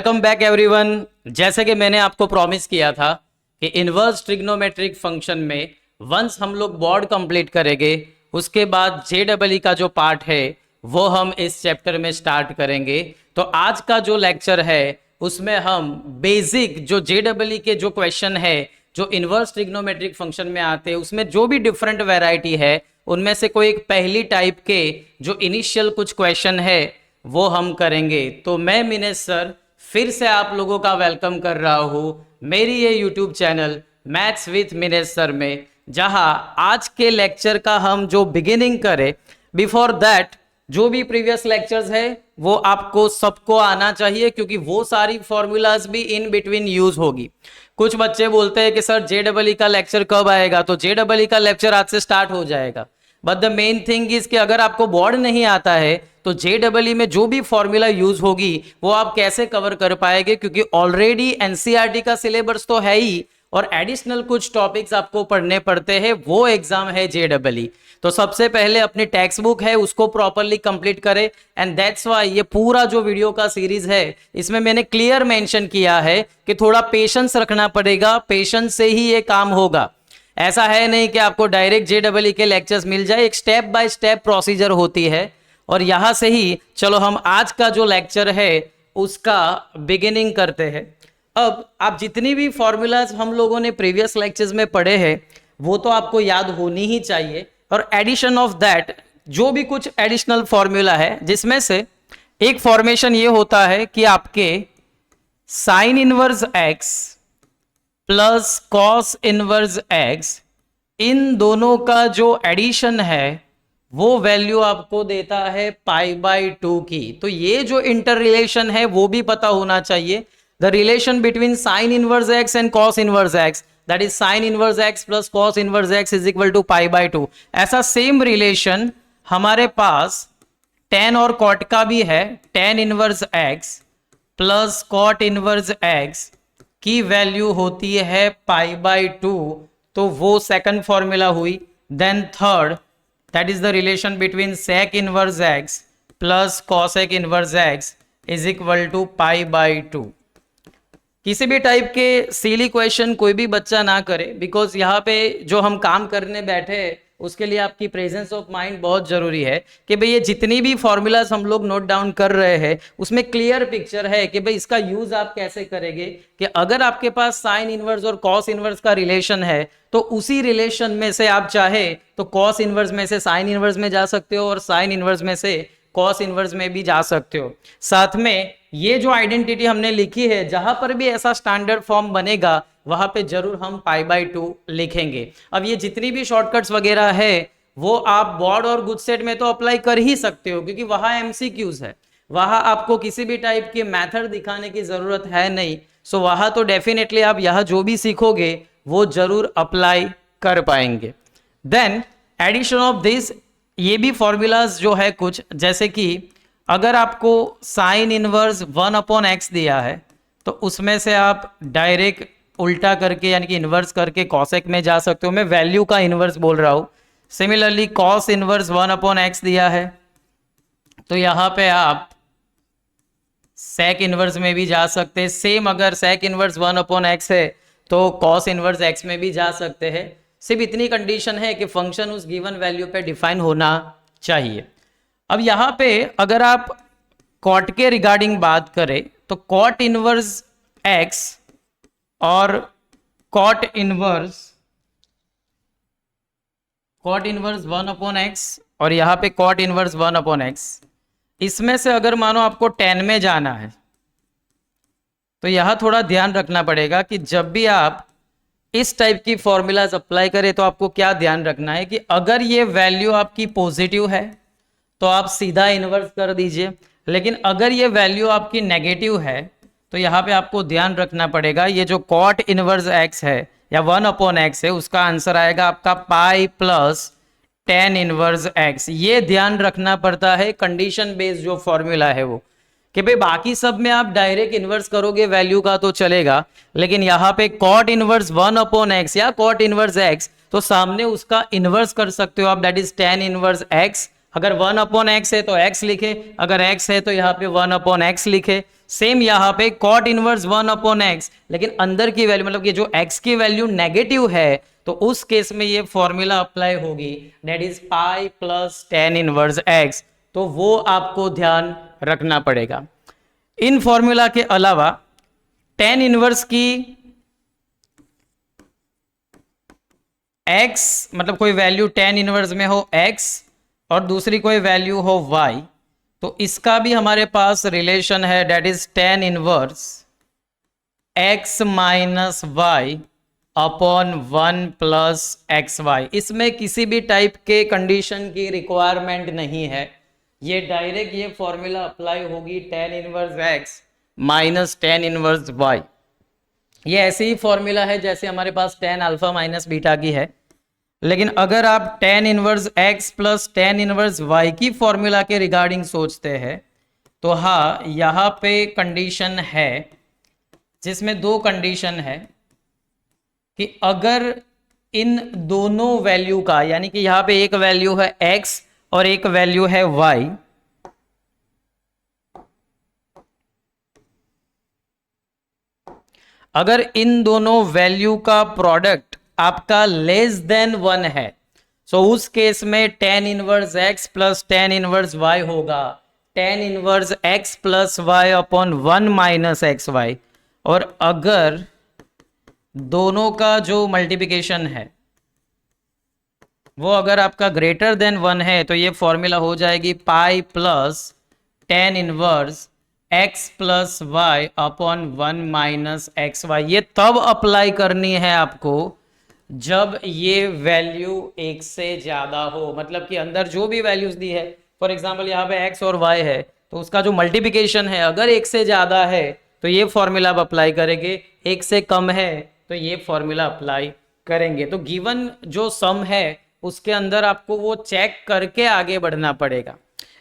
Welcome back everyone. जैसे कि मैंने आपको प्रॉमिस किया था कि इनवर्स ट्रिग्नोमेट्रिक फंक्शन में वंस हम लोग बोर्ड कंप्लीट करेंगे उसके बाद जेडबलई का जो पार्ट है वो हम इस चैप्टर में स्टार्ट करेंगे। तो आज का जो लेक्चर है उसमें हम बेसिक जो जेडबलई के जो क्वेश्चन है जो इनवर्स ट्रिग्नोमेट्रिक फंक्शन में आते हैं उसमें जो भी डिफरेंट वैरायटी है उनमें से कोई एक पहली टाइप के जो इनिशियल कुछ क्वेश्चन है वो हम करेंगे। तो मैं मिनेश सर फिर से आप लोगों का वेलकम कर रहा हूँ मेरी ये YouTube channel maths with Minesh sir में, जहाँ आज के लेक्चर का हम जो बिगिनिंग करें बिफोर दैट जो भी प्रीवियस लेक्चर्स है वो आपको सबको आना चाहिए क्योंकि वो सारी फॉर्मूलाज भी इन बिटवीन यूज होगी। कुछ बच्चे बोलते हैं कि सर जेडबलई का लेक्चर कब आएगा, तो जेडबलई का लेक्चर आज से स्टार्ट हो जाएगा। But the main thing is कि अगर आपको बोर्ड नहीं आता है तो जेडबलई में जो भी फॉर्मूला यूज होगी वो आप कैसे कवर कर पाएंगे, क्योंकि ऑलरेडी एनसीईआरटी का सिलेबस तो है ही और एडिशनल कुछ टॉपिक्स आपको पढ़ने पड़ते हैं, वो एग्जाम है जेडबलई। तो सबसे पहले अपनी टेक्स्ट बुक है उसको प्रॉपरली कंप्लीट करें एंड दैट्स व्हाई ये पूरा जो वीडियो का सीरीज है इसमें मैंने क्लियर मेंशन किया है कि थोड़ा पेशेंस रखना पड़ेगा, पेशेंस से ही ये काम होगा। ऐसा है नहीं कि आपको डायरेक्ट जेडबलई के लेक्चर्स मिल जाए, एक स्टेप बाय स्टेप प्रोसीजर होती है। और यहां से ही चलो हम आज का जो लेक्चर है उसका बिगिनिंग करते हैं। अब आप जितनी भी फॉर्मूलाज हम लोगों ने प्रीवियस लेक्चर्स में पढ़े हैं वो तो आपको याद होनी ही चाहिए, और एडिशन ऑफ दैट जो भी कुछ एडिशनल फॉर्मूला है जिसमें से एक फॉर्मेशन ये होता है कि आपके sine inverse x plus cos inverse x इन दोनों का जो एडिशन है वो वैल्यू आपको देता है π/2 की। तो ये जो इंटर रिलेशन है वो भी पता होना चाहिए, the relation between sine inverse x and cos inverse x, that is sine inverse x plus cos inverse x is equal to π/2। ऐसा सेम रिलेशन हमारे पास tan और cot का भी है, tan inverse x plus cot inverse x की value होती है π/2। तो वो सेकंड फॉर्मूला हुई। Then third that is the relation between sec inverse x plus cosec inverse x is equal to π/2। किसी भी टाइप के सीली क्वेश्चन कोई भी बच्चा ना करे, बिकॉज यहाँ पे जो हम काम करने बैठे हैं उसके लिए आपकी प्रेजेंस ऑफ माइंड बहुत जरूरी है कि भाई ये जितनी भी फॉर्मूलाज हम लोग नोट डाउन कर रहे हैं उसमें क्लियर पिक्चर है कि भाई इसका यूज आप कैसे करेंगे। कि अगर आपके पास साइन इनवर्स और कॉस इनवर्स का रिलेशन है तो उसी रिलेशन में से आप चाहे तो कॉस इनवर्स में से साइन इनवर्स में जा सकते हो और साइन इनवर्स में से कॉस इनवर्स में भी जा सकते हो। साथ में ये जो आइडेंटिटी हमने लिखी है जहां पर भी ऐसा स्टैंडर्ड फॉर्म बनेगा वहां पे जरूर हम π/2 लिखेंगे। अब ये जितनी भी शॉर्टकट्स वगैरह है वो आप बोर्ड और गुड सेट में तो अप्लाई कर ही सकते हो क्योंकि वहां एमसीक्यूज है, वहां आपको किसी भी टाइप के मेथड दिखाने की जरूरत है नहीं। सो वहां तो डेफिनेटली आप यहाँ जो भी सीखोगे वो जरूर अप्लाई कर पाएंगे। देन एडिशन ऑफ दिस ये भी फॉर्मूलाज जो है कुछ, जैसे कि अगर आपको साइन इनवर्स 1/x दिया है तो उसमें से आप डायरेक्ट उल्टा करके यानी कि इन्वर्स करके कॉसेक में जा सकते हो। मैं वैल्यू का इन्वर्स बोल रहा हूँ। सिमिलरली कॉस इनवर्स 1/x दिया है तो यहाँ पे आप सेक इनवर्स में भी जा सकते हैं। सेम अगर सेक इनवर्स 1/x है तो कॉस इनवर्स x में भी जा सकते हैं। सिर्फ इतनी कंडीशन है कि फंक्शन उस गिवन वैल्यू पे डिफाइन होना चाहिए। अब यहाँ पे अगर आप कॉट के रिगार्डिंग बात करें तो कॉट इनवर्स x और कॉट इनवर्स 1/x और यहाँ पे कॉट इनवर्स 1/x, इसमें से अगर मानो आपको tan में जाना है तो यहाँ थोड़ा ध्यान रखना पड़ेगा कि जब भी आप इस टाइप की फॉर्मूलाज अप्लाई करें तो आपको क्या ध्यान रखना है कि अगर ये वैल्यू आपकी पॉजिटिव है तो आप सीधा इन्वर्स कर दीजिए, लेकिन अगर ये वैल्यू आपकी नेगेटिव है तो यहाँ पे आपको ध्यान रखना पड़ेगा ये जो कॉट इनवर्स x है या 1/x है उसका आंसर आएगा आपका पाई प्लस tan इनवर्स x। ये ध्यान रखना पड़ता है कंडीशन बेस्ड जो फॉर्मूला है वो, कि भाई बाकी सब में आप डायरेक्ट इन्वर्स करोगे वैल्यू का तो चलेगा, लेकिन यहाँ पे कॉट इनवर्स 1/x या कॉट इनवर्स x तो सामने उसका इन्वर्स कर सकते हो आप, that is tan inverse x। अगर 1/x है तो x लिखे, अगर x है तो यहाँ पे 1/x लिखे। सेम यहाँ पे कॉट इनवर्स 1/x, लेकिन अंदर की वैल्यू मतलब कि जो x की वैल्यू नेगेटिव है तो उस केस में ये फॉर्मूला अप्लाई होगी, that is pi plus tan inverse x। तो वो आपको ध्यान रखना पड़ेगा। इन फॉर्मूला के अलावा tan इनवर्स की x मतलब कोई वैल्यू tan इनवर्स में हो x और दूसरी कोई वैल्यू हो y, तो इसका भी हमारे पास रिलेशन है, that is tan inverse x minus y upon 1 plus x y. इसमें किसी भी टाइप के कंडीशन की रिक्वायरमेंट नहीं है, ये डायरेक्ट ये फॉर्मूला अप्लाई होगी tan inverse x minus tan inverse y। ये ऐसे ही फॉर्मूला है जैसे हमारे पास tan अल्फा माइनस बीटा की है, लेकिन अगर आप tan inverse x plus tan inverse y की फॉर्मूला के रिगार्डिंग सोचते हैं तो हाँ, यहाँ पे कंडीशन है जिसमें दो कंडीशन है कि अगर इन दोनों वैल्यू का, यानी कि यहाँ पे एक वैल्यू है x और एक वैल्यू है y, अगर इन दोनों वैल्यू का प्रोडक्ट आपका लेस देन 1 है, सो उस केस में tan inverse x plus tan inverse y होगा tan inverse x plus y upon 1 minus x y. और अगर दोनों का जो मल्टीप्लिकेशन है वो अगर आपका ग्रेटर देन 1 है तो ये फॉर्मूला हो जाएगी pi plus tan inverse x plus y upon 1 minus x y. ये तब अप्लाई करनी है आपको जब ये वैल्यू एक से ज्यादा हो, मतलब कि अंदर जो भी वैल्यूज दी है, फॉर एग्जांपल यहाँ पे x और y है तो उसका जो मल्टीप्लिकेशन है अगर एक से ज्यादा है तो ये फॉर्मूला आप अप्लाई करेंगे, एक से कम है तो ये फॉर्मूला अप्लाई करेंगे। तो गिवन जो सम है उसके अंदर आपको वो चेक करके आगे बढ़ना पड़ेगा।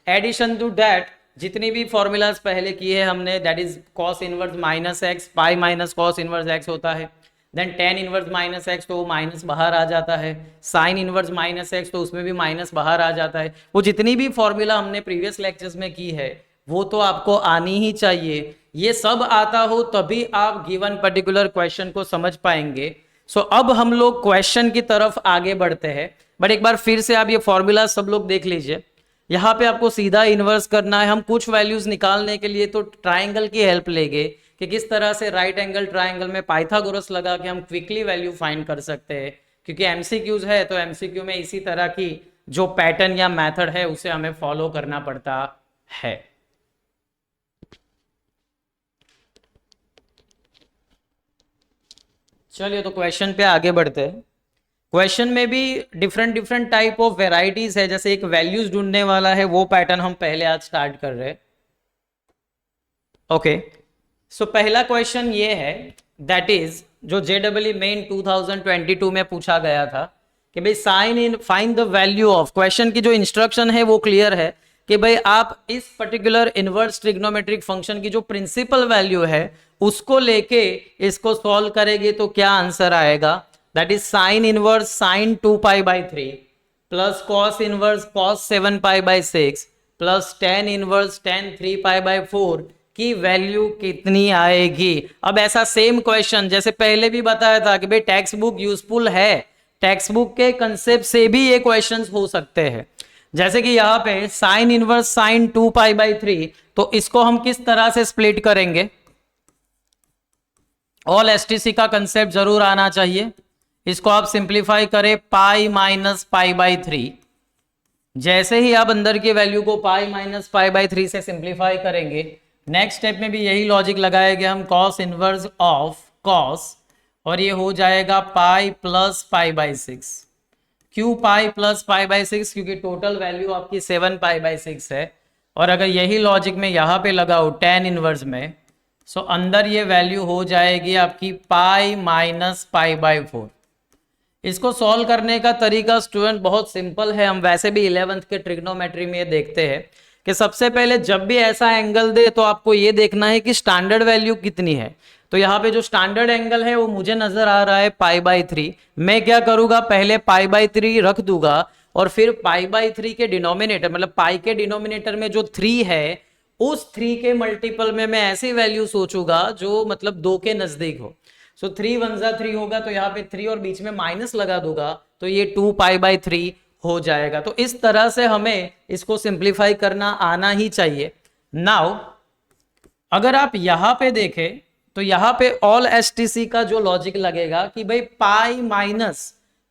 एडिशन टू दैट जितनी भी फॉर्मूलाज पहले की है हमने, that is cos inverse minus x, pi minus cos inverse x होता है, then tan inverse minus x तो वो माइनस बाहर आ जाता है, साइन इनवर्स माइनस एक्स तो उसमें भी माइनस बाहर आ जाता है। वो जितनी भी फॉर्मूला हमने प्रीवियस लेक्चर्स में की है वो तो आपको आनी ही चाहिए। ये सब आता हो तभी आप गिवन पर्टिकुलर क्वेश्चन को समझ पाएंगे। सो अब हम लोग क्वेश्चन की तरफ आगे बढ़ते हैं, बट एक बार फिर से आप ये फॉर्मूला सब लोग देख लीजिए। यहाँ पे आपको सीधा इन्वर्स करना है। हम कुछ वैल्यूज निकालने के लिए तो ट्राइंगल की हेल्प लेंगे कि किस तरह से राइट एंगल ट्राइंगल में पाइथागोरस लगा के हम क्विकली वैल्यू फाइंड कर सकते हैं, क्योंकि एमसीक्यूज है तो एमसीक्यू में इसी तरह की जो पैटर्न या मेथड है उसे हमें फॉलो करना पड़ता है। चलिए तो क्वेश्चन पे आगे बढ़ते हैं। क्वेश्चन में भी डिफरेंट टाइप ऑफ वेराइटीज है, जैसे एक वैल्यूज ढूंढने वाला है वो पैटर्न हम पहले आज स्टार्ट कर रहे हैं। ओके, सो पहला क्वेश्चन ये है, दैट इज जो JEE मेन 2022 में पूछा गया था कि भाई sine in find the value of, question की जो इंस्ट्रक्शन है वो क्लियर है कि भाई आप इस पर्टिकुलर इनवर्स ट्रिग्नोमेट्रिक फंक्शन की जो प्रिंसिपल वैल्यू है उसको लेके इसको सॉल्व करेंगे तो क्या आंसर आएगा, that is sine inverse sine 2π/3 plus cos inverse cos 7π/6 plus tan inverse tan 3π/4 की वैल्यू कितनी आएगी। अब ऐसा सेम क्वेश्चन जैसे पहले भी बताया था कि भाई टेक्स्ट बुक यूजफुल है, टेक्स्ट बुक के कंसेप्ट से भी ये क्वेश्चंस हो सकते हैं। जैसे कि यहाँ पे साइन इनवर्स साइन 2π/3, तो इसको हम किस तरह से स्प्लिट करेंगे, ऑल एसटीसी का कंसेप्ट जरूर आना चाहिए। इसको आप सिंप्लीफाई करें पाई माइनस π/3, जैसे ही आप अंदर की वैल्यू को पाई माइनस π/3 से सिंप्लीफाई करेंगे, नेक्स्ट स्टेप में भी यही लॉजिक लगाएंगे हम, कॉस इनवर्स ऑफ कॉस, और ये हो जाएगा पाई प्लस π/6। क्यों पाई प्लस π/6, क्योंकि टोटल वैल्यू आपकी 7π/6 है। और अगर यही लॉजिक में यहाँ पे लगाओ tan इनवर्स में, सो अंदर ये वैल्यू हो जाएगी आपकी पाई माइनस π/4। इसको सॉल्व करने का तरीका स्टूडेंट बहुत सिंपल है, हम वैसे भी 11th के ट्रिग्नोमेट्री में ये देखते हैं कि सबसे पहले जब भी ऐसा एंगल दे तो आपको ये देखना है कि स्टैंडर्ड वैल्यू कितनी है। तो यहाँ पे जो स्टैंडर्ड एंगल है वो मुझे नजर आ रहा है π/3। मैं क्या करूंगा, पहले π/3 रख दूंगा और फिर π/3 के डिनोमिनेटर मतलब पाई के डिनोमिनेटर में जो 3 है उस 3 के मल्टीपल में मैं ऐसी वैल्यू सोचूंगा जो मतलब 2 के नजदीक हो। सो 3 1 जा 3 होगा, तो यहाँ पे 3 और बीच में माइनस लगा दूंगा तो ये 2π/3 हो जाएगा। तो इस तरह से हमें इसको सिंप्लीफाई करना आना ही चाहिए। नाउ अगर आप यहां पे देखें तो यहां पे ऑल एसटीसी का जो लॉजिक लगेगा कि भाई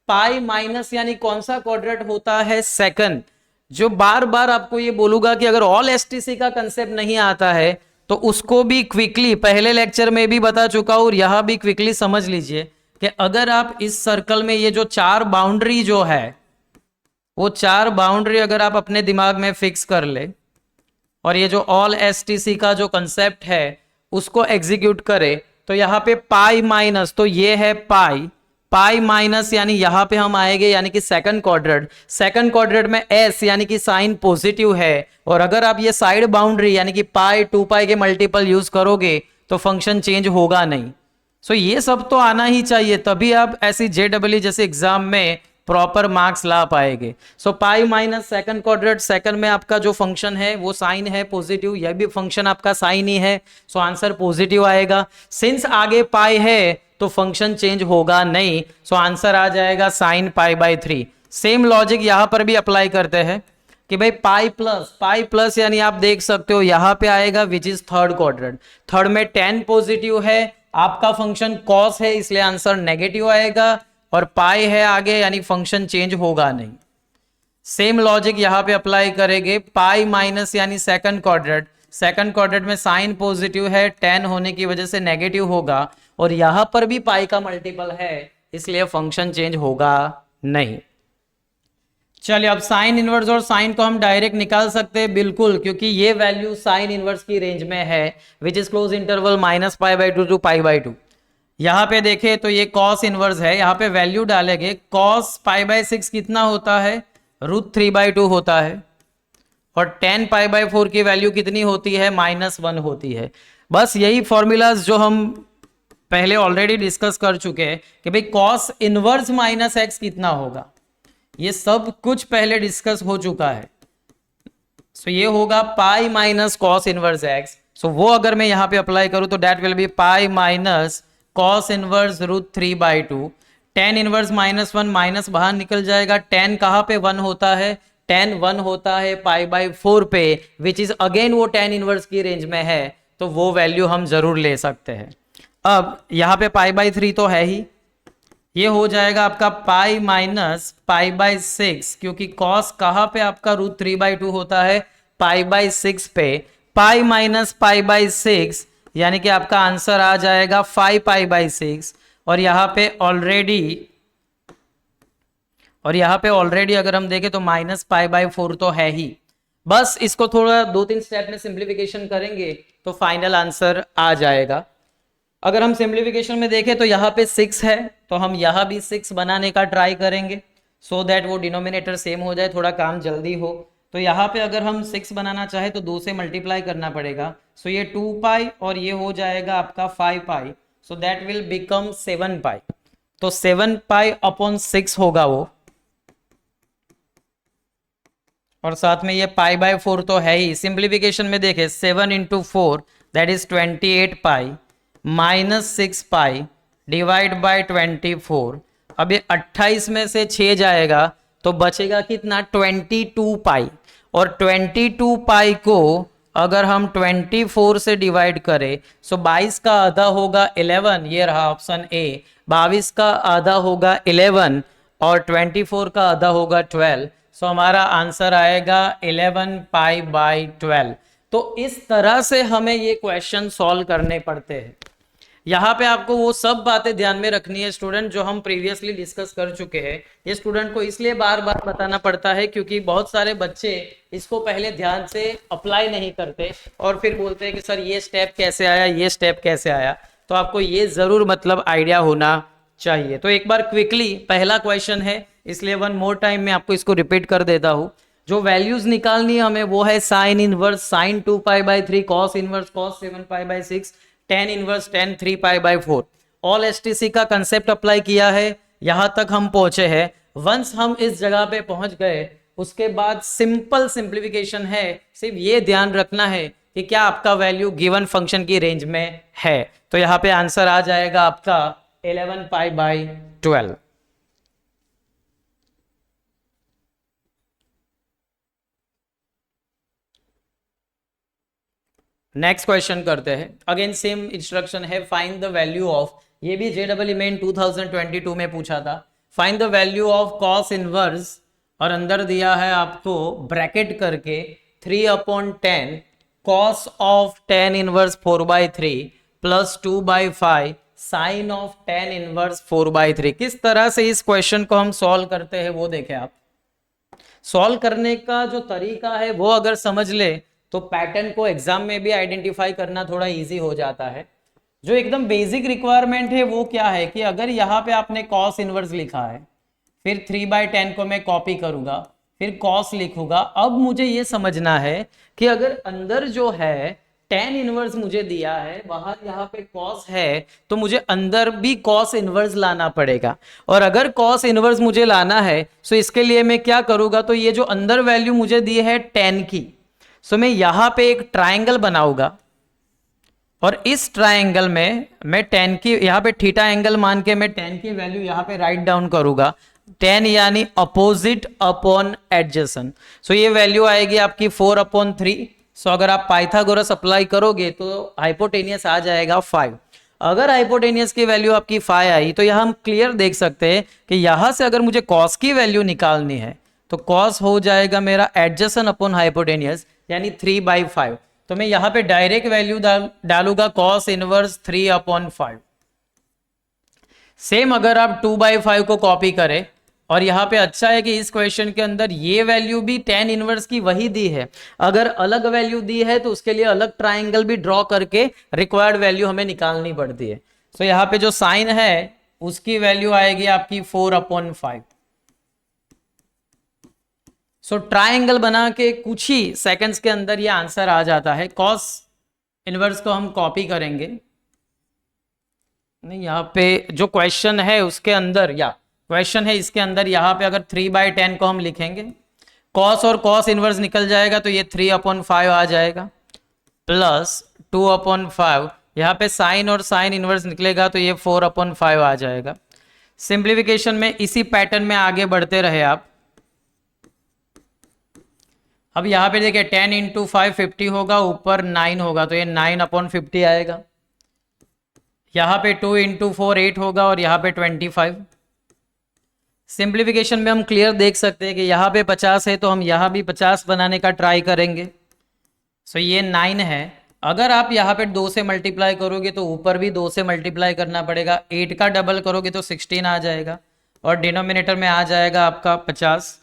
पाई माइनस यानी कौन सा क्वाड्रेंट होता है, सेकंड। जो बार बार आपको ये बोलूंगा कि अगर ऑल एसटीसी का कंसेप्ट नहीं आता है तो उसको भी क्विकली पहले लेक्चर में भी बता चुका हूं और यहां भी क्विकली समझ लीजिए कि अगर आप इस सर्कल में ये जो 4 बाउंड्री जो है वो 4 बाउंड्री अगर आप अपने दिमाग में फिक्स कर ले और ये जो ऑल एसटीसी का जो कंसेप्ट है उसको एग्जीक्यूट करे तो यहाँ पे पाई माइनस, तो ये है पाई माइनस यानी यहाँ पे हम आएंगे यानी कि सेकंड क्वाड्रेंट में एस यानी कि साइन पॉजिटिव है। और अगर आप ये साइड बाउंड्री यानी कि पाई 2π के मल्टीपल यूज करोगे तो फंक्शन चेंज होगा नहीं। सो ये सब तो आना ही चाहिए, तभी आप ऐसी JEE जैसे एग्जाम में प्रॉपर मार्क्स ला पाएंगे। So pi minus second quadrant, second में आपका जो फंक्शन है वो साइन है पॉजिटिव, यह भी फंक्शन आपका साइन ही है, सो आंसर पॉजिटिव आएगा। सिंस आगे पाई है तो फंक्शन चेंज होगा नहीं, सो आंसर आ जाएगा साइन π/3। सेम लॉजिक यहां पर भी अप्लाई करते हैं कि भाई पाई प्लस यानी आप देख सकते हो यहां पे आएगा which is third quadrant, third में 10 पॉजिटिव है, आपका फंक्शन कॉस है इसलिए आंसर नेगेटिव आएगा, और पाई है आगे यानी फंक्शन चेंज होगा नहीं। सेम लॉजिक यहां पे अप्लाई करेंगे, पाई माइनस यानी सेकंड क्वाड्रेंट में साइन पॉजिटिव है, 10 होने की वजह से नेगेटिव होगा, और यहां पर भी पाई का मल्टीपल है इसलिए फंक्शन चेंज होगा नहीं। चलिए अब साइन इनवर्स और साइन को हम डायरेक्ट निकाल सकते हैं बिल्कुल, क्योंकि ये वैल्यू साइन इनवर्स की रेंज में है which is close interval -π/2 to π/2। यहां पे देखें तो ये कॉस इनवर्स है, यहां पे वैल्यू डालेंगे कॉस π/6 कितना होता है, √3/2 होता है, और 10 π/4 की वैल्यू कितनी होती है, -1 होती है। बस यही फॉर्मूलाज जो हम पहले ऑलरेडी डिस्कस कर चुके हैं कि भाई कॉस इनवर्स -x कितना होगा, ये सब कुछ पहले डिस्कस हो चुका है। सो ये होगा पाई माइनस कॉस इनवर्स x। सो वो अगर मैं यहाँ पे अप्लाई करूं तो that will be pi minus cos inverse √3/2। 10 inverse -1 minus बाहर निकल जाएगा, 10 कहाँ पे 1 होता है, 10 1 होता है π/4 पे, विच इज अगेन वो 10 इनवर्स की रेंज में है, तो वो वैल्यू हम जरूर ले सकते हैं। अब यहाँ पे π/3 तो है ही, ये हो जाएगा आपका पाई माइनस π/6, क्योंकि कॉस कहाँ पे आपका √3/2 होता है, π/6 पे, पाई माइनस π/6 यानी कि आपका आंसर आ जाएगा 5π/6। और यहाँ पे ऑलरेडी अगर हम देखें तो -π/4 तो है ही। बस इसको थोड़ा 2-3 स्टेप में सिंप्लीफिकेशन करेंगे तो फाइनल आंसर आ जाएगा। अगर हम सिंप्लीफिकेशन में देखें तो यहाँ पे 6 है, तो हम यहाँ भी 6 बनाने का ट्राई करेंगे सो दैट वो डिनोमिनेटर सेम हो जाए, थोड़ा काम जल्दी हो। तो यहाँ पे अगर हम 6 बनाना चाहे तो 2 से मल्टीप्लाई करना पड़ेगा, सो ये 2π और ये हो जाएगा आपका 5π, सो दैट विल बिकम 7π। तो 7π/6 होगा वो, और साथ में ये π/4 तो है ही। सिंप्लीफिकेशन में देखें 7 × 4 that is 28π minus 6π divide by 24। अब ये 28 में से 6 जाएगा तो बचेगा कितना, 22π, और 22π को अगर हम 24 से डिवाइड करें सो 22 का आधा होगा 11, ये रहा ऑप्शन ए, 22 का आधा होगा 11 और 24 का आधा होगा 12, सो हमारा आंसर आएगा 11π/12। तो इस तरह से हमें ये क्वेश्चन सॉल्व करने पड़ते हैं। यहाँ पे आपको वो सब बातें ध्यान में रखनी है स्टूडेंट जो हम प्रीवियसली डिस्कस कर चुके हैं। ये स्टूडेंट को इसलिए बार बार बताना पड़ता है क्योंकि बहुत सारे बच्चे इसको पहले ध्यान से अप्लाई नहीं करते और फिर बोलते हैं कि सर ये स्टेप कैसे आया, ये स्टेप कैसे आया। तो आपको ये जरूर मतलब आइडिया होना चाहिए। तो एक बार क्विकली पहला क्वेश्चन है, इसलिए वन मोर टाइम मैं आपको इसको रिपीट कर देता हूँ। जो वैल्यूज निकालनी है हमें वो है sine inverse sine 2π/3, cos inverse cos 7π/6, tan inverse tan 3π/4। All STC का कंसेप्ट अप्लाई किया है, यहां तक हम पहुंचे हैं। वंस हम इस जगह पे पहुंच गए उसके बाद सिंपल सिंप्लीफिकेशन है। सिर्फ ये ध्यान रखना है कि क्या आपका वैल्यू गिवन फंक्शन की रेंज में है। तो यहाँ पे आंसर आ जाएगा आपका 11π/12। नेक्स्ट क्वेश्चन करते हैं। अगेन सेम इंस्ट्रक्शन है, फाइंड द वैल्यू ऑफ, ये भी जेडबल मेन 2022 में पूछा था। Find the value of cos inverse, और अंदर दिया है आपको ब्रैकेट करके 3/10 cos of tan inverse 4/3 plus 2/5 sine of tan inverse 4/3। किस तरह से इस क्वेश्चन को हम सॉल्व करते हैं वो देखें आप। सॉल्व करने का जो तरीका है वो अगर समझ ले तो पैटर्न को एग्जाम में भी आइडेंटिफाई करना थोड़ा इजी हो जाता है। जो एकदम बेसिक रिक्वायरमेंट है वो क्या है कि अगर यहाँ पे आपने कॉस इनवर्स लिखा है, फिर 3/10 को मैं कॉपी करूंगा, फिर कॉस लिखूंगा। अब मुझे ये समझना है कि अगर अंदर जो है tan इनवर्स मुझे दिया है, वहां यहाँ पे कॉस है, तो मुझे अंदर भी कॉस इनवर्स लाना पड़ेगा। और अगर कॉस इनवर्स मुझे लाना है तो इसके लिए मैं क्या करूंगा, तो ये जो अंदर वैल्यू मुझे दी है tan की, सो मैं यहां पे एक ट्राइंगल बनाऊंगा, और इस ट्राइंगल में मैं tan की, यहां पे थीटा एंगल मान के मैं tan की वैल्यू यहां पे राइट डाउन करूंगा। tan यानी अपोजिट अपॉन एडजेसेंट, सो ये वैल्यू आएगी आपकी 4/3। सो अगर आप पाइथागोरस अप्लाई करोगे तो हाइपोटेनियस आ जाएगा 5। अगर हाइपोटेनियस की वैल्यू आपकी 5 आई तो यहां हम क्लियर देख सकते हैं कि यहां से अगर मुझे कॉस की वैल्यू निकालनी है तो कॉस हो जाएगा मेरा एडजेसेंट अपॉन हाइपोटेनियस यानी 3/5। तो मैं यहां पे डायरेक्ट वैल्यू डालूंगा कॉस इनवर्स 3/5। सेम अगर आप 2/5 को कॉपी करें, और यहाँ पे अच्छा है कि इस क्वेश्चन के अंदर ये वैल्यू भी tan इनवर्स की वही दी है। अगर अलग वैल्यू दी है तो उसके लिए अलग ट्राइंगल भी ड्रॉ करके रिक्वायर्ड वैल्यू हमें निकालनी पड़ती है। सो यहाँ पे जो साइन है उसकी वैल्यू आएगी आपकी 4/5। सो ट्राइंगल बना के कुछ ही सेकंड्स के अंदर ये आंसर आ जाता है। कॉस इनवर्स को हम कॉपी करेंगे, नहीं यहाँ पे जो क्वेश्चन है उसके अंदर, या क्वेश्चन है इसके अंदर, यहाँ पे अगर 3/10 को हम लिखेंगे, कॉस और कॉस इनवर्स निकल जाएगा तो ये 3/5 आ जाएगा, प्लस 2/5, यहाँ पे साइन और साइन इनवर्स निकलेगा तो ये 4/5 आ जाएगा। सिंप्लीफिकेशन में इसी पैटर्न में आगे बढ़ते रहे आप। अब यहाँ पे देखिए 10 × 5 50 होगा, ऊपर 9 होगा तो ये 9/50 आएगा। यहाँ पे 2 × 4 8 होगा, और यहाँ पे 25। सिंप्लीफिकेशन में हम क्लियर देख सकते हैं कि यहाँ पे 50 है तो हम यहाँ भी 50 बनाने का ट्राई करेंगे। सो ये 9 है। अगर आप यहाँ पे 2 से मल्टीप्लाई करोगे तो ऊपर भी 2 से मल्टीप्लाई करना पड़ेगा। 8 का डबल करोगे तो 16 आ जाएगा, और डिनोमिनेटर में आ जाएगा आपका 50।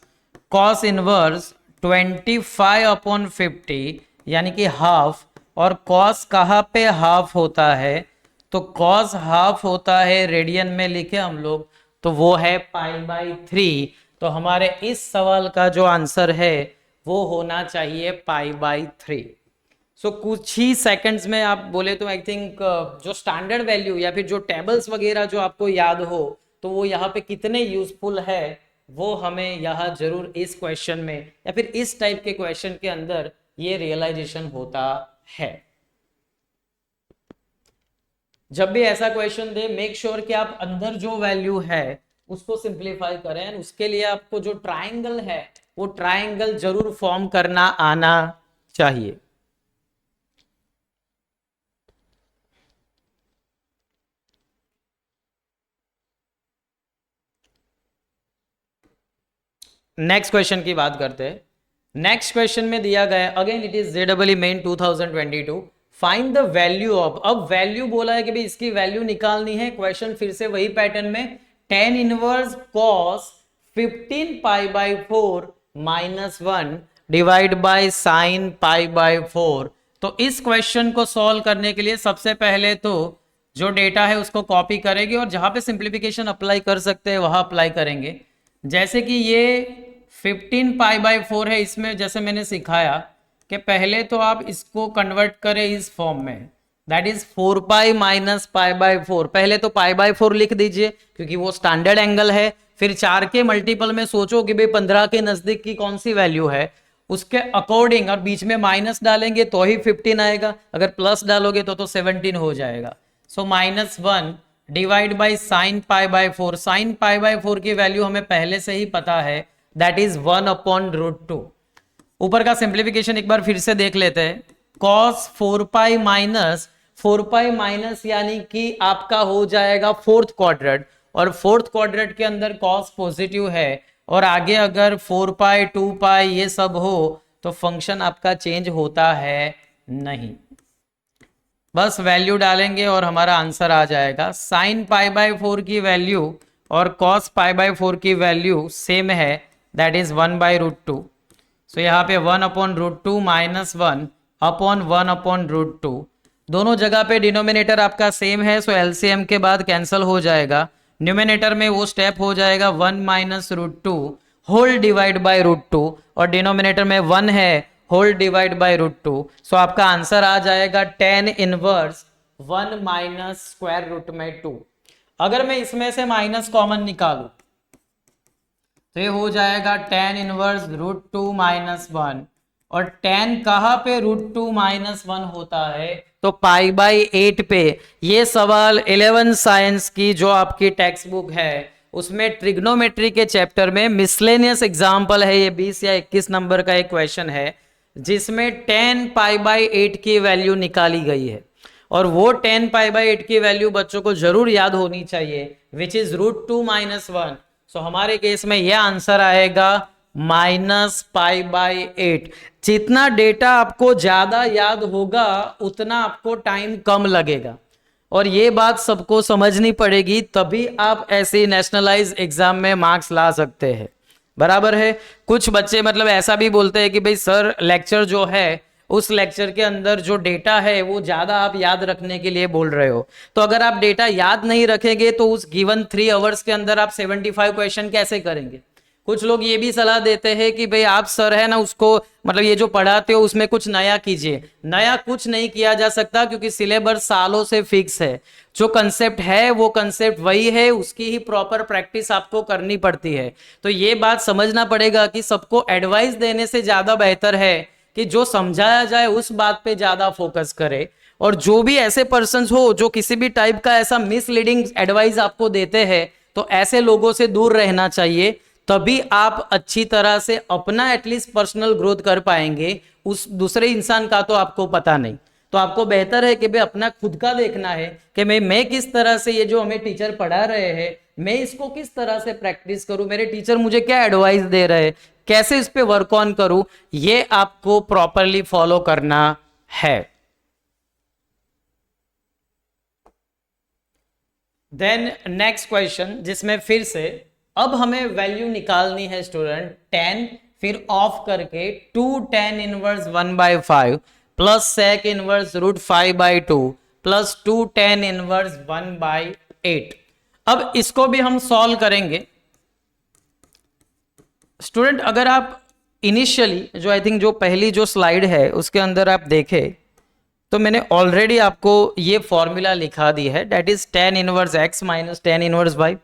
कॉस इनवर्स 25/50 यानी कि हाफ, और कॉस कहाँ पे हाफ होता है, तो कॉस हाफ होता है रेडियन में लिखे हम लोग, तो वो है π/3। तो हमारे इस सवाल का जो आंसर है वो होना चाहिए π/3। सो कुछ ही सेकंड्स में आप बोले तो आई थिंक जो स्टैंडर्ड वैल्यू या फिर जो टेबल्स वगैरह जो आपको याद हो तो वो यहाँ पे कितने यूजफुल है वो हमें यहाँ जरूर इस क्वेश्चन में या फिर इस टाइप के क्वेश्चन के अंदर ये रियलाइजेशन होता है। जब भी ऐसा क्वेश्चन दे मेक श्योर कि आप अंदर जो वैल्यू है उसको सिंप्लीफाई करें। उसके लिए आपको जो ट्राइंगल है वो ट्राइंगल जरूर फॉर्म करना आना चाहिए। नेक्स्ट क्वेश्चन की बात करते हैं। नेक्स्ट क्वेश्चन में दिया गया, अगेन इट इज जेडबल main 2022, find the value of. अब वैल्यू बोला है कि भाई इसकी वैल्यू निकालनी है। क्वेश्चन फिर से वही पैटर्न में, tan inverse cos 15π/4 -1 divide by sin π/4। तो इस क्वेश्चन को सॉल्व करने के लिए सबसे पहले तो जो डेटा है उसको कॉपी करेंगे, और जहां पे सिंप्लीफिकेशन अप्लाई कर सकते हैं वहां अप्लाई करेंगे। जैसे कि ये 15π/4 है, इसमें जैसे मैंने सिखाया कि पहले तो आप इसको कन्वर्ट करें इस फॉर्म में, दैट इज 4π - π/4। पहले तो π/4 लिख दीजिए क्योंकि वो स्टैंडर्ड एंगल है। फिर 4 के मल्टीपल में सोचो कि भाई 15 के नजदीक की कौन सी वैल्यू है, उसके अकॉर्डिंग, और बीच में माइनस डालेंगे तो ही 15 आएगा, अगर प्लस डालोगे तो 17 हो जाएगा। सो -1 divide by sine pi by 4। Sine pi by 4 की वैल्यू हमें पहले से ही पता है, दैट इज 1/√2। ऊपर का सिंप्लीफिकेशन एक बार फिर से देख लेते हैं। cos 4 माइनस 4 माइनस यानी कि आपका हो जाएगा फोर्थ क्वाड्रेंट, और फोर्थ क्वाड्रेंट के अंदर cos पॉजिटिव है, और आगे अगर 4 2 ये सब हो तो फंक्शन आपका चेंज होता है नहीं। बस वैल्यू डालेंगे और हमारा आंसर आ जाएगा। साइन पाई बाई 4 की वैल्यू और कॉस पाई बाई 4 की वैल्यू सेम है, दैट इज 1/√2। सो यहाँ पे 1/√2 माइनस 1/1/√2, दोनों जगह पे डिनोमिनेटर आपका सेम है, सो एलसीएम के बाद कैंसिल हो जाएगा। न्यूमिनेटर में वो स्टेप हो जाएगा 1 - √2 होल डिवाइड बाई √2, और डिनोमिनेटर में 1 है होल डिवाइड बाई √2। सो आपका आंसर आ जाएगा tan inverse 1 minus square root में 2। अगर मैं इसमें से माइनस कॉमन निकालू तो ये हो जाएगा tan इनवर्स √2 - 1, और tan कहाँ पे √2 - 1 होता है तो π/8 पे। ये सवाल 11 साइंस की जो आपकी टेक्स्ट बुक है उसमें ट्रिग्नोमेट्री के चैप्टर में मिसलेनियस एग्जाम्पल है, ये 20 या 21 नंबर का एक क्वेश्चन है जिसमें tan π/8 की वैल्यू निकाली गई है, और वो tan π/8 की वैल्यू बच्चों को जरूर याद होनी चाहिए, विच इज √2 - 1। सो हमारे केस में यह आंसर आएगा -π/8। जितना डेटा आपको ज्यादा याद होगा उतना आपको टाइम कम लगेगा, और ये बात सबको समझनी पड़ेगी, तभी आप ऐसे नेशनलाइज एग्जाम में मार्क्स ला सकते हैं। बराबर है। कुछ बच्चे मतलब ऐसा भी बोलते हैं कि भाई सर लेक्चर जो है उस लेक्चर के अंदर जो डेटा है वो ज्यादा आप याद रखने के लिए बोल रहे हो, तो अगर आप डेटा याद नहीं रखेंगे तो उस गिवन 3 आवर्स के अंदर आप 75 क्वेश्चन कैसे करेंगे। कुछ लोग ये भी सलाह देते हैं कि भाई आप सर है ना उसको मतलब ये जो पढ़ाते हो उसमें कुछ नया कीजिए। नया कुछ नहीं किया जा सकता क्योंकि सिलेबस सालों से फिक्स है, जो कंसेप्ट है वो कंसेप्ट वही है, उसकी ही प्रॉपर प्रैक्टिस आपको करनी पड़ती है। तो ये बात समझना पड़ेगा कि सबको एडवाइस देने से ज्यादा बेहतर है कि जो समझाया जाए उस बात पे ज्यादा फोकस करे, और जो भी ऐसे पर्संस हो जो किसी भी टाइप का ऐसा मिसलीडिंग एडवाइस आपको देते हैं तो ऐसे लोगों से दूर रहना चाहिए, तभी आप अच्छी तरह से अपना एटलीस्ट पर्सनल ग्रोथ कर पाएंगे। उस दूसरे इंसान का तो आपको पता नहीं, तो आपको बेहतर है कि भाई अपना खुद का देखना है कि मैं किस तरह से ये जो हमें टीचर पढ़ा रहे हैं मैं इसको किस तरह से प्रैक्टिस करूं, मेरे टीचर मुझे क्या एडवाइस दे रहे हैं, कैसे इस पे वर्क ऑन करूं, ये आपको प्रॉपरली फॉलो करना है। देन नेक्स्ट क्वेश्चन जिसमें फिर से अब हमें वैल्यू निकालनी है स्टूडेंट 10, फिर ऑफ करके 2 tan inverse 1/5 plus sec inverse √5/2 plus 2 tan inverse 1/8। अब इसको भी हम सॉल्व करेंगे स्टूडेंट। अगर आप इनिशियली जो आई थिंक जो पहली जो स्लाइड है उसके अंदर आप देखें तो मैंने ऑलरेडी आपको ये फॉर्मूला लिखा दी है, that is tan inverse x minus tan inverse y,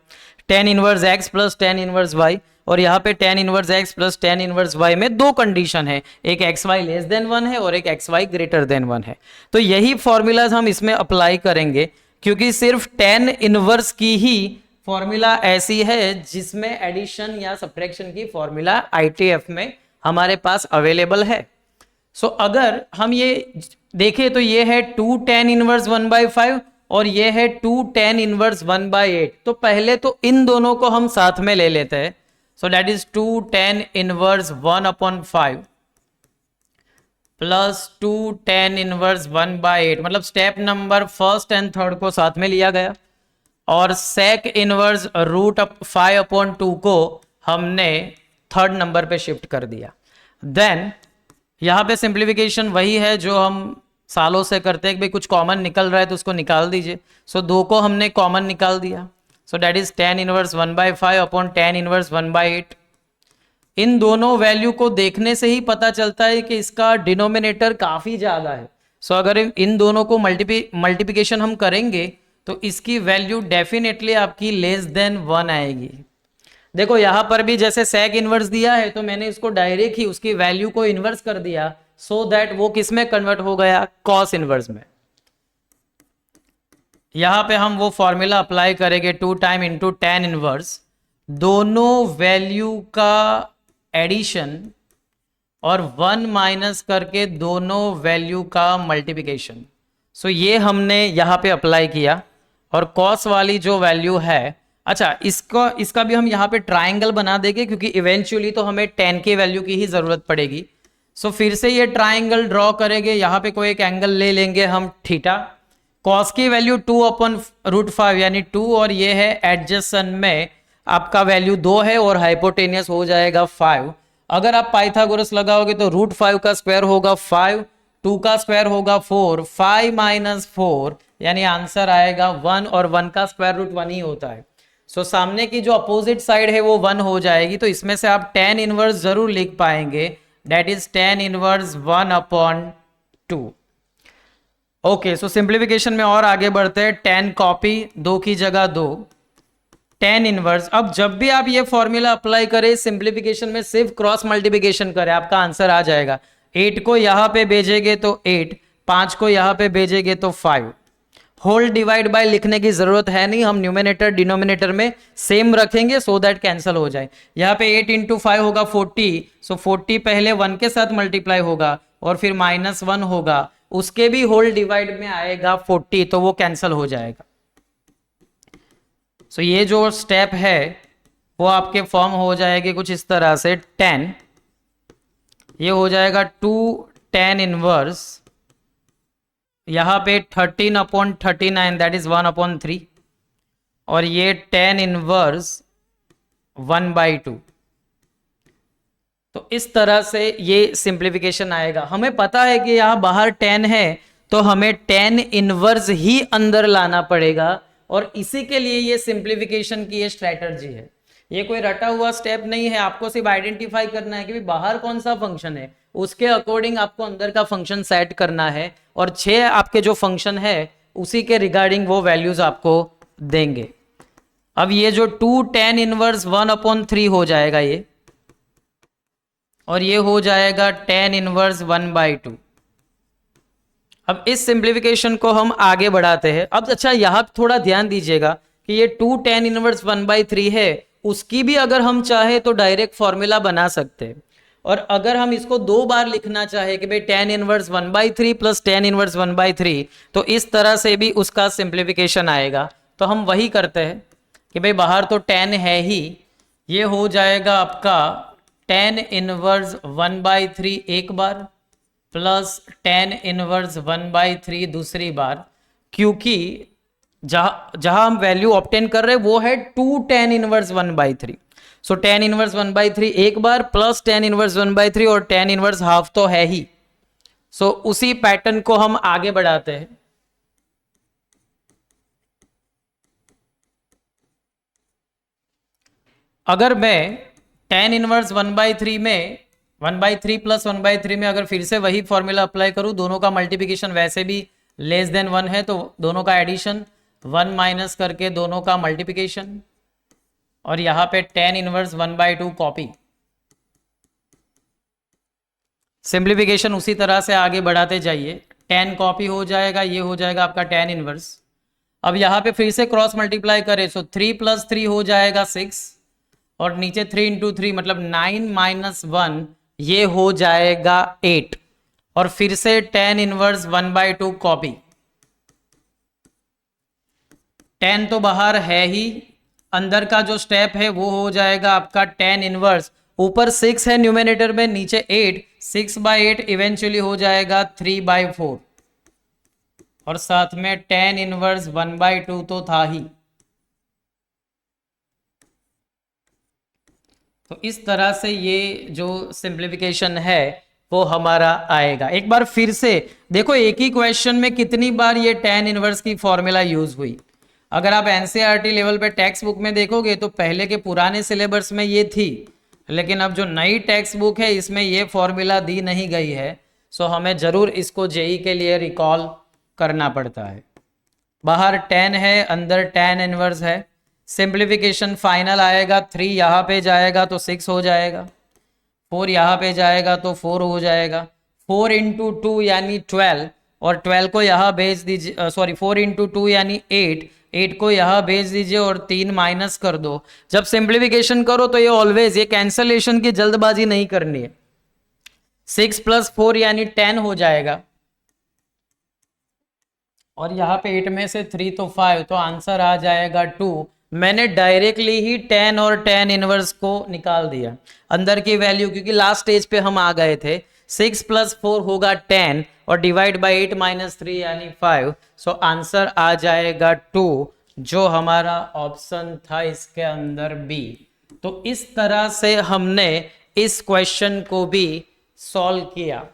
tan inverse x plus tan inverse y, और यहाँ पे tan inverse x plus tan inverse y में दो कंडीशन है, एक xy लेस देन 1 है और एक xy ग्रेटर देन 1 है। तो यही फॉर्मूलाज हम इसमें अप्लाई करेंगे क्योंकि सिर्फ tan इनवर्स की ही फॉर्मूला ऐसी है जिसमें एडिशन या सब्ट्रैक्शन की फॉर्मूला ITF में हमारे पास अवेलेबल है। सो अगर हम ये देखें तो ये है 2 tan इनवर्स 1/5 और ये है 2 tan इनवर्स 1/8। तो पहले तो इन दोनों को हम साथ में ले लेते हैं। So that is 2 tan inverse 1/5 plus 2 tan inverse 1/8, मतलब step number first and third को साथ में लिया गया, और sec इनवर्स √5/2 को हमने थर्ड नंबर पे शिफ्ट कर दिया। देन यहाँ पे सिंप्लीफिकेशन वही है जो हम सालों से करते हैं कि भाई कुछ कॉमन निकल रहा है तो उसको निकाल दीजिए। सो 2 को हमने कॉमन निकाल दिया, so that is tan inverse 1/5 tan inverse 1/8। इन दोनों वैल्यू को देखने से ही पता चलता है कि इसका डिनोमिनेटर काफी ज्यादा है। सो अगर इन दोनों को मल्टीप्लिकेशन हम करेंगे तो इसकी वैल्यू डेफिनेटली आपकी लेस देन 1 आएगी। देखो यहाँ पर भी जैसे sec इनवर्स दिया है तो मैंने इसको डायरेक्ट ही उसकी वैल्यू को इनवर्स कर दिया, सो दैट वो किस में कन्वर्ट हो गया, cos इनवर्स में। यहाँ पे हम वो फॉर्मूला अप्लाई करेंगे 2 टाइम इंटू टेन इनवर्स, दोनों वैल्यू का एडिशन और 1 माइनस करके दोनों वैल्यू का मल्टीप्लिकेशन। सो ये हमने यहाँ पे अप्लाई किया। और कॉस वाली जो वैल्यू है, अच्छा इसका भी हम यहाँ पे ट्राइंगल बना देंगे क्योंकि इवेंचुअली तो हमें 10 की वैल्यू की ही ज़रूरत पड़ेगी। सो फिर से ये ट्राइंगल ड्रॉ करेंगे, यहाँ पे कोई एक एंगल ले लेंगे हम थीटा। कॉस की वैल्यू 2/√5 यानी 2, और ये है एडजेसेंट में आपका वैल्यू 2 है और हाइपोटेनियस हो जाएगा 5। अगर आप पाइथागोरस लगाओगे तो √5 का स्क्वायर होगा 5, 2 का स्क्वायर होगा 4, 5 माइनस 4 यानी आंसर आएगा 1, और 1 का स्क्वायर रूट 1 ही होता है। सो सामने की जो अपोजिट साइड है वो 1 हो जाएगी, तो इसमें से आप tan इनवर्स जरूर लिख पाएंगे, that is tan inverse 1/2। Okay, so simplification में और आगे बढ़ते हैं। tan कॉपी 2 की जगह 2, tan इनवर्स। अब जब भी आप ये फॉर्मूला अप्लाई करें सिंप्लीफिकेशन में, सिर्फ क्रॉस मल्टीप्लिकेशन करें, आपका आंसर आ जाएगा। 8 को यहाँ पे भेजेंगे तो 8, 5 को यहाँ पे भेजेंगे तो 5। होल डिवाइड बाय लिखने की जरूरत है नहीं, हम न्यूमिनेटर डिनोमिनेटर में सेम रखेंगे सो दैट कैंसिल हो जाए। यहाँ पे 8 इंटू 5 होगा 40, सो 40 पहले 1 के साथ मल्टीप्लाई होगा और फिर -1 होगा, उसके भी होल डिवाइड में आएगा 40, तो वो कैंसिल हो जाएगा। सो ये जो स्टेप है वो आपके फॉर्म हो जाएगी कुछ इस तरह से, 10, ये हो जाएगा 2 tan इनवर्स, यहाँ पे 13/39 दैट इज 1/3, और ये tan इनवर्स 1/2। तो इस तरह से ये सिंप्लीफिकेशन आएगा। हमें पता है कि यहाँ बाहर tan है तो हमें tan इनवर्स ही अंदर लाना पड़ेगा, और इसी के लिए ये सिंप्लीफिकेशन की ये स्ट्रैटेजी है। ये कोई रटा हुआ स्टेप नहीं है, आपको सिर्फ आइडेंटिफाई करना है कि बाहर कौन सा फंक्शन है, उसके अकॉर्डिंग आपको अंदर का फंक्शन सेट करना है, और 6 आपके जो फंक्शन है उसी के रिगार्डिंग वो वैल्यूज आपको देंगे। अब ये जो 2 tan इनवर्स 1/3 हो जाएगा ये, और ये हो जाएगा tan इनवर्स 1/2। अब इस सिंप्लीफिकेशन को हम आगे बढ़ाते हैं। अब अच्छा यहाँ थोड़ा ध्यान दीजिएगा कि ये 2 tan इनवर्स 1/3 है, उसकी भी अगर हम चाहे तो डायरेक्ट फॉर्मूला बना सकते हैं, और अगर हम इसको 2 बार लिखना चाहे कि भाई tan inverse 1/3 plus tan inverse 1/3, तो इस तरह से भी उसका सिंप्लीफिकेशन आएगा। तो हम वही करते हैं कि भाई बाहर तो tan है ही, ये हो जाएगा आपका tan इनवर्स 1/3 एक बार प्लस tan इनवर्स 1/3 दूसरी बार, क्योंकि जहां हम वैल्यू ऑब्टेन कर रहे हैं वो है 2 tan इनवर्स 1/3। सो tan इनवर्स 1/3 एक बार प्लस tan इनवर्स 1/3, और tan इनवर्स हाफ तो है ही। सो उसी पैटर्न को हम आगे बढ़ाते हैं। अगर मैं tan इनवर्स 1/3 में 1/3 प्लस 1/3 में अगर फिर से वही फॉर्मूला अप्लाई करूं, दोनों का मल्टीप्लिकेशन वैसे भी लेस देन 1 है तो दोनों का एडिशन, 1 माइनस करके दोनों का मल्टीप्लिकेशन, और यहाँ पे tan इनवर्स 1/2 कॉपी। सिंप्लीफिकेशन उसी तरह से आगे बढ़ाते जाइए, tan कॉपी हो जाएगा, ये हो जाएगा आपका tan इनवर्स। अब यहाँ पे फिर से क्रॉस मल्टीप्लाई करें, सो 3 + 3 हो जाएगा 6, और नीचे 3 × 3 मतलब 9 - 1 ये हो जाएगा 8, और फिर से tan इनवर्स 1/2 कॉपी। tan तो बाहर है ही, अंदर का जो स्टेप है वो हो जाएगा आपका tan इनवर्स, ऊपर 6 है न्यूमिनेटर में, नीचे 8, 6/8 इवेंचुअली हो जाएगा 3/4, और साथ में tan इनवर्स 1/2 तो था ही। तो इस तरह से ये जो सिंप्लीफिकेशन है वो हमारा आएगा। एक बार फिर से देखो, एक ही क्वेश्चन में कितनी बार ये tan इनवर्स की फॉर्मूला यूज हुई। अगर आप एनसीईआरटी लेवल पे टेक्स्ट बुक में देखोगे तो पहले के पुराने सिलेबस में ये थी, लेकिन अब जो नई टेक्स्ट बुक है इसमें ये फॉर्मूला दी नहीं गई है। सो हमें जरूर इसको जेई के लिए रिकॉल करना पड़ता है। बाहर tan है, अंदर tan इनवर्स है, सिंप्लीफिकेशन फाइनल आएगा, 3 यहाँ पे जाएगा तो 6 हो जाएगा, 4 यहाँ पे जाएगा तो 4 हो जाएगा, 4 इंटू 2 यानी 12, और 12 को यहाँ भेज दीजिए, सॉरी 4 इंटू 2 यानी 8, 8 को यहाँ भेज दीजिए और 3 माइनस कर दो। जब सिंप्लीफिकेशन करो तो ये ऑलवेज ये कैंसलेशन की जल्दबाजी नहीं करनी है। 6 प्लस 4 यानी 10 हो जाएगा, और यहाँ पे 8 में से 3 तो 5, तो आंसर आ जाएगा 2। मैंने डायरेक्टली ही 10 और 10 इनवर्स को निकाल दिया अंदर की वैल्यू, क्योंकि लास्ट स्टेज पे हम आ गए थे। 6 प्लस 4 होगा 10 और डिवाइड बाय 8 माइनस 3 यानी 5, सो आंसर आ जाएगा 2, जो हमारा ऑप्शन था इसके अंदर बी। तो इस तरह से हमने इस क्वेश्चन को भी सॉल्व किया।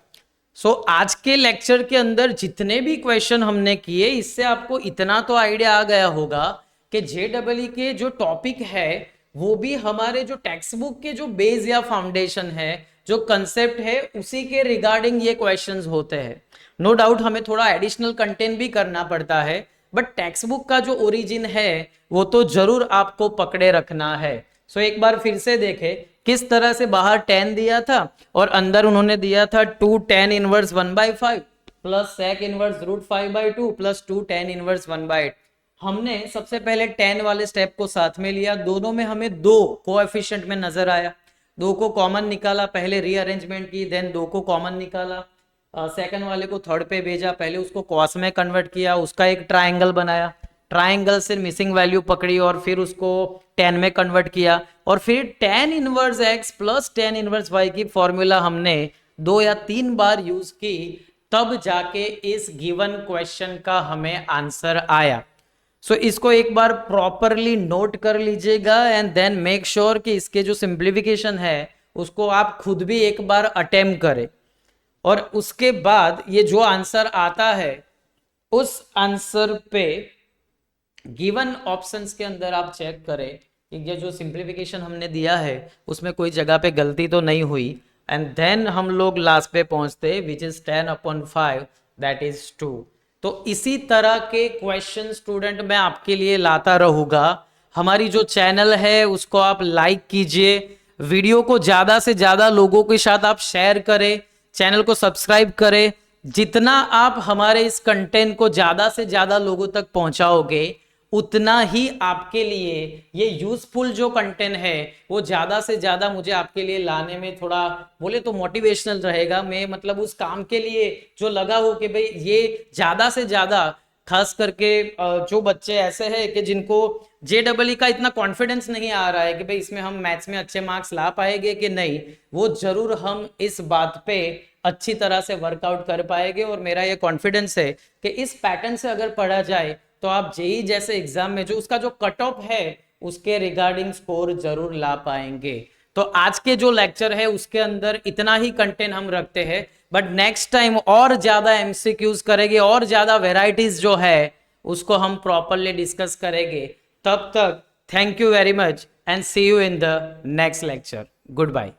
आज के लेक्चर के अंदर जितने भी क्वेश्चन हमने किए, इससे आपको इतना तो आइडिया आ गया होगा कि जेईई के जो टॉपिक है वो भी हमारे जो टेक्स्ट बुक के जो बेस या फाउंडेशन है, जो कंसेप्ट है, उसी के रिगार्डिंग ये क्वेश्चंस होते हैं। नो डाउट हमें थोड़ा एडिशनल कंटेंट भी करना पड़ता है, बट टेक्स्ट बुक का जो ओरिजिन है वो तो जरूर आपको पकड़े रखना है। एक बार फिर से देखें किस तरह से बाहर 10 दिया था और अंदर उन्होंने दिया था 2 tan inverse 1/5 plus sec inverse √5/2 plus 2 tan inverse 1/8। हमने सबसे पहले 10 वाले स्टेप को साथ में लिया, दोनों में हमें 2 कोएफिशिएंट में नजर आया, 2 को कॉमन निकाला, पहले रीअरेंजमेंट की, देन 2 को कॉमन निकाला, सेकंड वाले को थर्ड पे भेजा, पहले उसको कॉस में कन्वर्ट किया, उसका एक ट्राइंगल बनाया, ट्राइंगल से मिसिंग वैल्यू पकड़ी और फिर उसको 10 में कन्वर्ट किया, और फिर tan inverse x plus tan inverse y की फॉर्मूला हमने 2 या 3 बार यूज की, तब जाके इस गिवन क्वेश्चन का हमें आंसर आया। इसको एक बार प्रॉपरली नोट कर लीजिएगा एंड देन मेक श्योर कि इसके जो सिंप्लीफिकेशन है उसको आप खुद भी एक बार अटेम्प्ट करें, और उसके बाद ये जो आंसर आता है उस आंसर पे गिवन ऑप्शंस के अंदर आप चेक करें कि ये जो सिंप्लीफिकेशन हमने दिया है उसमें कोई जगह पे गलती तो नहीं हुई, एंड देन हम लोग लास्ट पे पहुंचते विच इज 10/5 दैट इज 2। तो इसी तरह के क्वेश्चन स्टूडेंट मैं आपके लिए लाता रहूंगा। हमारी जो चैनल है उसको आप लाइक कीजिए, वीडियो को ज्यादा से ज्यादा लोगों के साथ आप शेयर करें, चैनल को सब्सक्राइब करें। जितना आप हमारे इस कंटेंट को ज्यादा से ज्यादा लोगों तक पहुंचाओगे उतना ही आपके लिए ये यूजफुल जो कंटेंट है वो ज्यादा से ज्यादा मुझे आपके लिए लाने में थोड़ा बोले तो मोटिवेशनल रहेगा। मैं मतलब उस काम के लिए जो लगा हो कि भाई ये ज्यादा से ज्यादा, खास करके जो बच्चे ऐसे हैं कि जिनको जेईई का इतना कॉन्फिडेंस नहीं आ रहा है कि भाई इसमें हम मैथ्स में अच्छे मार्क्स ला पाएंगे कि नहीं, वो जरूर हम इस बात पे अच्छी तरह से वर्कआउट कर पाएंगे। और मेरा ये कॉन्फिडेंस है कि इस पैटर्न से अगर पढ़ा जाए तो आप जेईई जैसे एग्जाम में जो उसका जो कट ऑफ है उसके रिगार्डिंग स्कोर जरूर ला पाएंगे। तो आज के जो लेक्चर है उसके अंदर इतना ही कंटेंट हम रखते हैं, बट नेक्स्ट टाइम और ज्यादा एमसीक्यूज करेंगे और ज्यादा वेराइटीज जो है उसको हम प्रॉपरली डिस्कस करेंगे। तब तक thank you very much and see you in the next lecture. Good bye.